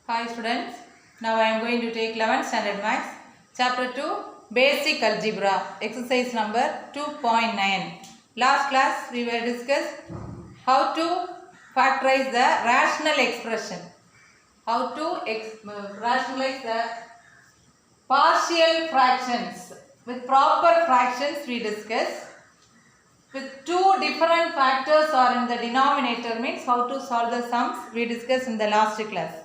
Hi students, now I am going to take 11th standard maths, chapter 2, basic algebra, exercise number 2.9. Last class we were discussed how to factorize the rational expression, how to rationalize the partial fractions. With proper fractions we discussed. With two different factors are in the denominator means how to solve the sums we discussed in the last class.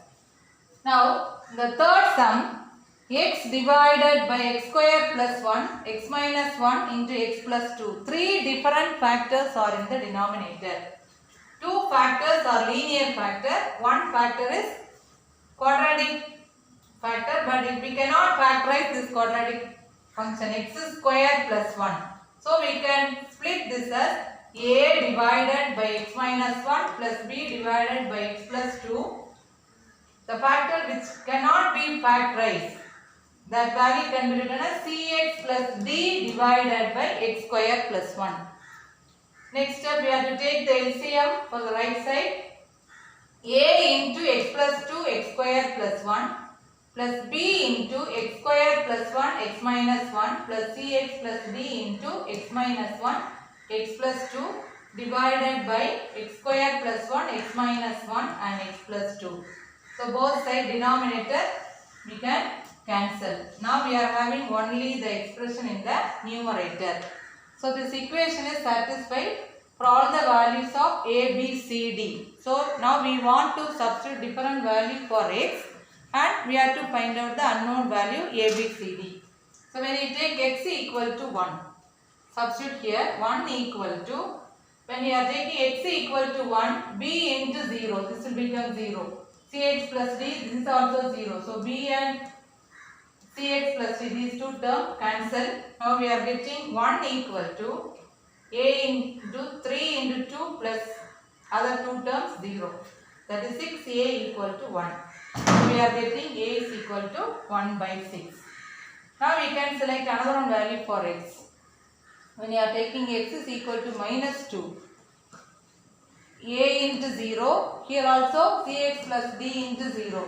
Now, the third sum, x divided by x square plus 1, x minus 1 into x plus 2. Three different factors are in the denominator. Two factors are linear factor, one factor is quadratic factor, but if we cannot factorize this quadratic function x square plus 1. So, we can split this as a divided by x minus 1 plus b divided by x plus 2. The factor which cannot be factorized, that value can be written as cx plus d divided by x square plus 1. Next step, we have to take the LCM for the right side. A into x plus 2 x square plus 1 plus b into x square plus 1 x minus 1 plus cx plus d into x minus 1 x plus 2 divided by x square plus 1 x minus 1 and x plus 2. So both side denominator we can cancel. Now we are having only the expression in the numerator. So this equation is satisfied for all the values of a, b, c, d. So now we want to substitute different value for x and we have to find out the unknown value a, b, c, d. So when you take x equal to 1, substitute here 1 equal to, when we are taking x equal to 1, b into 0, this will become 0. Cx plus d, this is also 0. So b and cx plus d, these two terms cancel. Now we are getting 1 equal to a into 3 into 2 plus other two terms 0. That is 6a equal to 1. So we are getting a is equal to 1 by 6. Now we can select another one value for x. When you are taking x is equal to minus 2. A into 0, here also cx plus d into 0.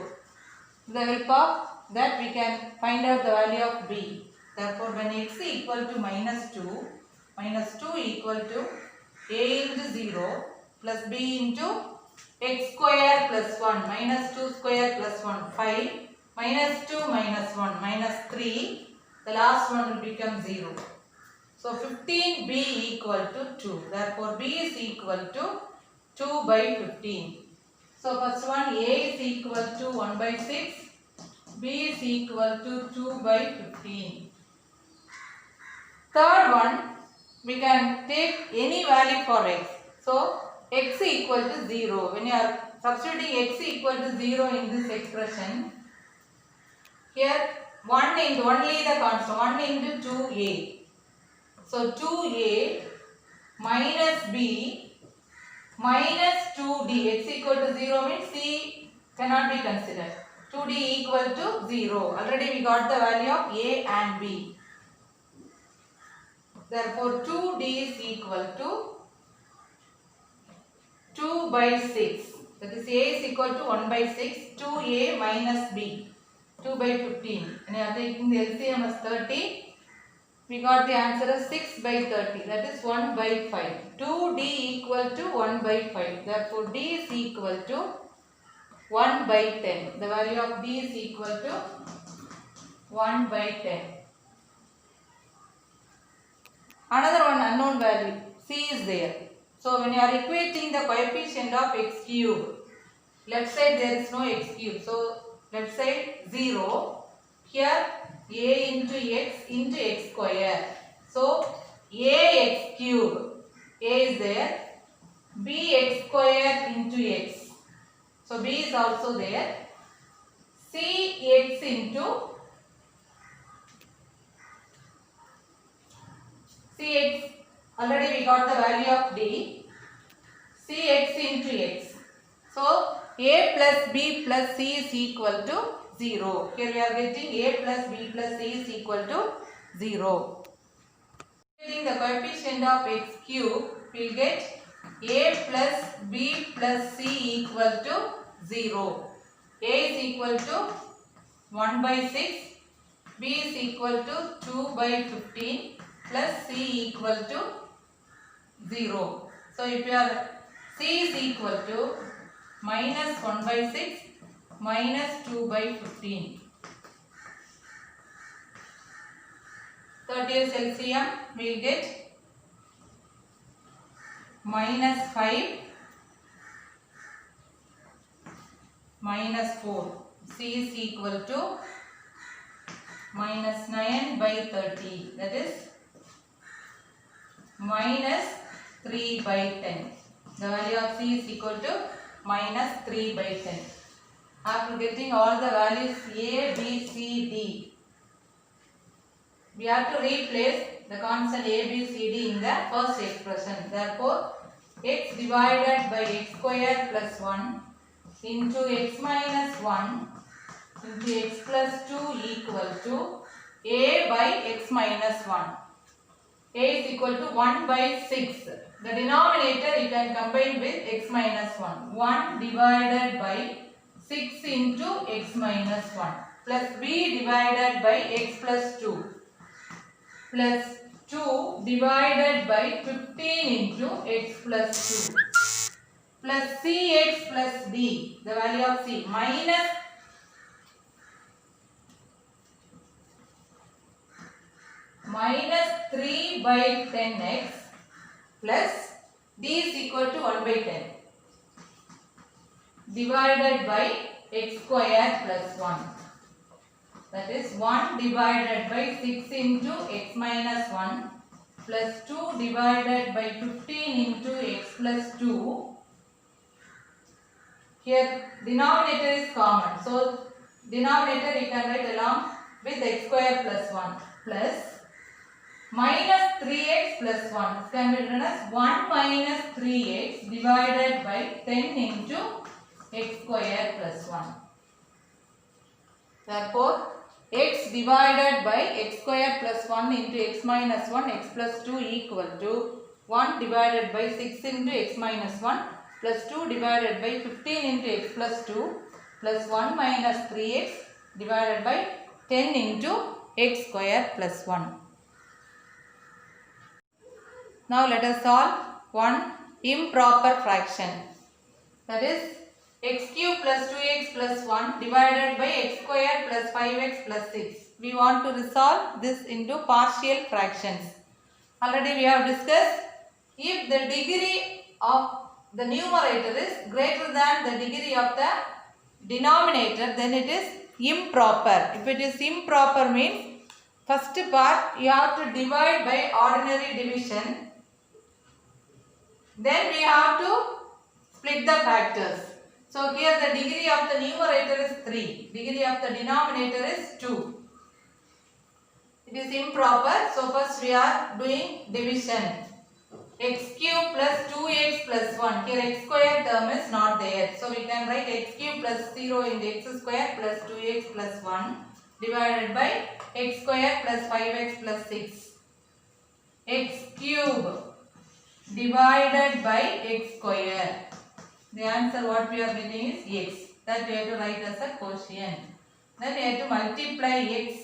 With the help of that we can find out the value of b. Therefore, when x equal to minus 2 equal to a into 0 plus b into x square plus 1 minus 2 square plus 1 5 minus 2 minus 1 minus 3, the last one will become 0. So, 15b equal to 2. Therefore, b is equal to 2 by 15. So, first one a is equal to 1 by 6, b is equal to 2 by 15. Third one, we can take any value for x. So, x equal to 0. When you are substituting x equal to 0 in this expression, here 1 into only the constant, 1 into 2a. So, 2a minus b minus 2d, x equal to 0 means c cannot be considered. 2d equal to 0. Already we got the value of a and b. Therefore, 2d is equal to 2 by 6. That is a is equal to 1 by 6. 2a minus b. 2 by 15. And you are taking the LCM as 30. We got the answer as 6 by 30. That is 1 by 5. 2d equal to 1 by 5. Therefore, d is equal to 1 by 10. The value of d is equal to 1 by 10. Another one unknown value, c is there. So, when you are equating the coefficient of x cube, left side there is no x cube. So, left side 0. Here a into x square. So, ax cube, a is there, bx square into x. So, b is also there, cx into cx, already we got the value of d, cx into x. So, a plus b plus c is equal to 0. Here we are getting a plus b plus c is equal to 0. Getting the coefficient of x cube, we will get a plus b plus c equal to 0. A is equal to 1 by 6, B is equal to 2 by 15 plus C equal to 0. So if your C is equal to minus 1 by 6 minus 2 by 15. 30th LCM we will get minus 5 minus 4. C is equal to minus 9 by 30, that is minus 3 by 10. The value of C is equal to minus 3 by 10. After getting all the values A, B, C, D, we have to replace the constant A, B, C, D in the first expression. Therefore, x divided by x square plus 1 into x minus 1 into x plus 2 equal to A by x minus 1. A is equal to 1 by 6. The denominator you can combine with x minus 1. 1 divided by 6 into x minus 1 plus b divided by x plus 2 plus 2 divided by 15 into x plus 2 plus cx plus d, the value of c, minus minus 3 by 10x plus d is equal to 1 by 10 divided by x square plus 1. That is 1 divided by 6 into x minus 1 plus 2 divided by 15 into x plus 2. Here denominator is common. So denominator you can write along with x square plus 1 plus minus 3x plus 1. This can be written as 1 minus 3x divided by 10 into x square plus 1. Therefore, x divided by x square plus 1 into x minus 1 x plus 2 equal to 1 divided by 6 into x minus 1 plus 2 divided by 15 into x plus 2 plus 1 minus 3x divided by 10 into x square plus 1. Now let us solve one improper fraction. That is x cube plus 2x plus 1 divided by x square plus 5x plus 6. We want to resolve this into partial fractions. Already we have discussed, if the degree of the numerator is greater than the degree of the denominator, then it is improper. If it is improper means, first part you have to divide by ordinary division. Then we have to split the factors. So here the degree of the numerator is 3. Degree of the denominator is 2. It is improper. So first we are doing division. X cube plus 2x plus 1. Here x square term is not there. So we can write x cube plus 0 into x square plus 2x plus 1 divided by x square plus 5x plus 6. X cube divided by x square. The answer what we are getting is x. That we have to write as a quotient. Then we have to multiply x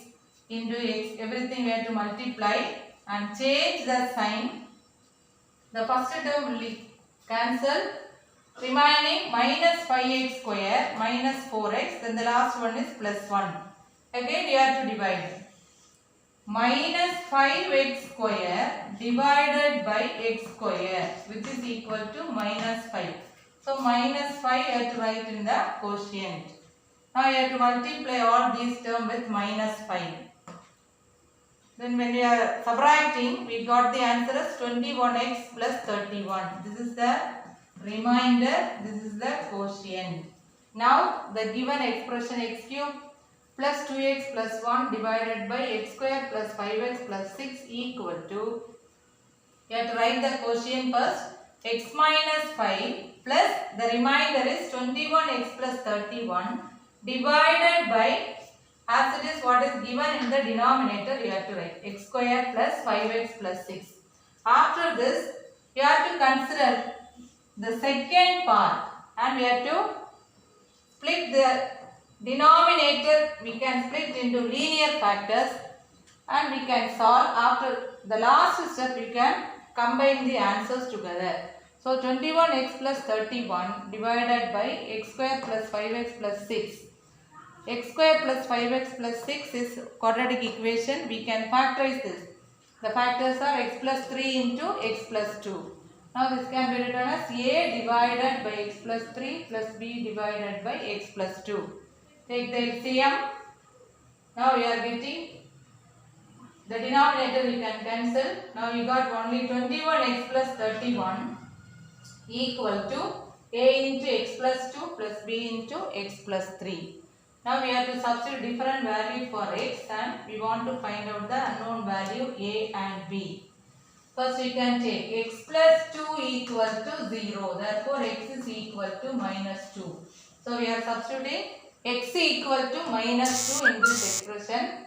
into x. Everything we have to multiply and change the sign. The first term will be cancelled. Remaining minus 5x square minus 4x. Then the last one is plus 1. Again we have to divide. Minus 5x square divided by x square, which is equal to minus 5. So minus 5 you have to write in the quotient. Now you have to multiply all these terms with minus 5. Then when we are subtracting, we got the answer as 21x plus 31. This is the remainder, this is the quotient. Now the given expression x cube plus 2x plus 1 divided by x square plus 5x plus 6 equal to, you have to write the quotient first, x minus 5 plus the remainder is 21x plus 31 divided by, as it is what is given in the denominator, you have to write x square plus 5x plus 6. After this, you have to consider the second part and we have to split the denominator we can split into linear factors and we can solve. After the last step we can combine the answers together. So 21x plus 31 divided by x square plus 5x plus 6. X square plus 5x plus 6 is quadratic equation. We can factorize this. The factors are x plus 3 into x plus 2. Now this can be written as a divided by x plus 3 plus b divided by x plus 2. Take the LCM. Now we are getting the denominator we can cancel. Now you got only 21x plus 31 equal to a into x plus 2 plus b into x plus 3. Now we have to substitute different value for x and we want to find out the unknown value a and b. First we can take x plus 2 equal to 0. Therefore x is equal to minus 2. So we are substituting x equal to minus 2 in this expression.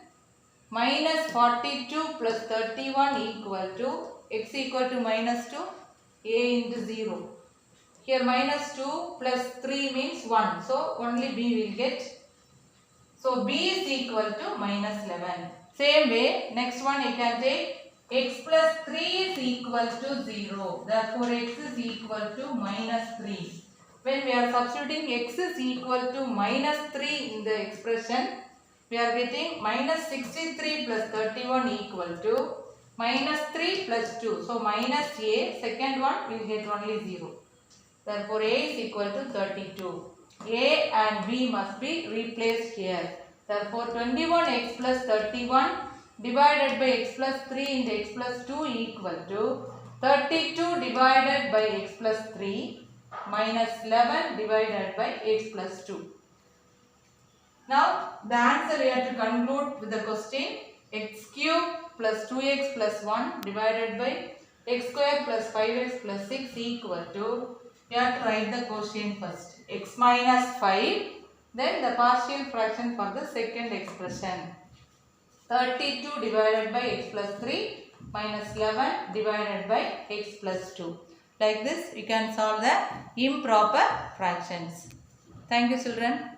Minus 42 plus 31 equal to x equal to minus 2 a into 0. Here minus 2 plus 3 means 1. So only b will get. So b is equal to minus 11. Same way, next one you can take x plus 3 is equal to 0. Therefore x is equal to minus 3. When we are substituting x is equal to minus 3 in the expression, we are getting minus 63 plus 31 equal to minus 3 plus 2. So minus a, second one we will get only 0. Therefore a is equal to 32. A and b must be replaced here. Therefore 21x plus 31 divided by x plus 3 into x plus 2 equal to 32 divided by x plus 3 minus 11 divided by x plus 2. Now the answer we have to conclude with the question x cube plus 2x plus 1 divided by x square plus 5x plus 6 equal to, we have to write the quotient first, x minus 5, then the partial fraction for the second expression, 32 divided by x plus 3 minus 11 divided by x plus 2. Like this we can solve the improper fractions. Thank you children.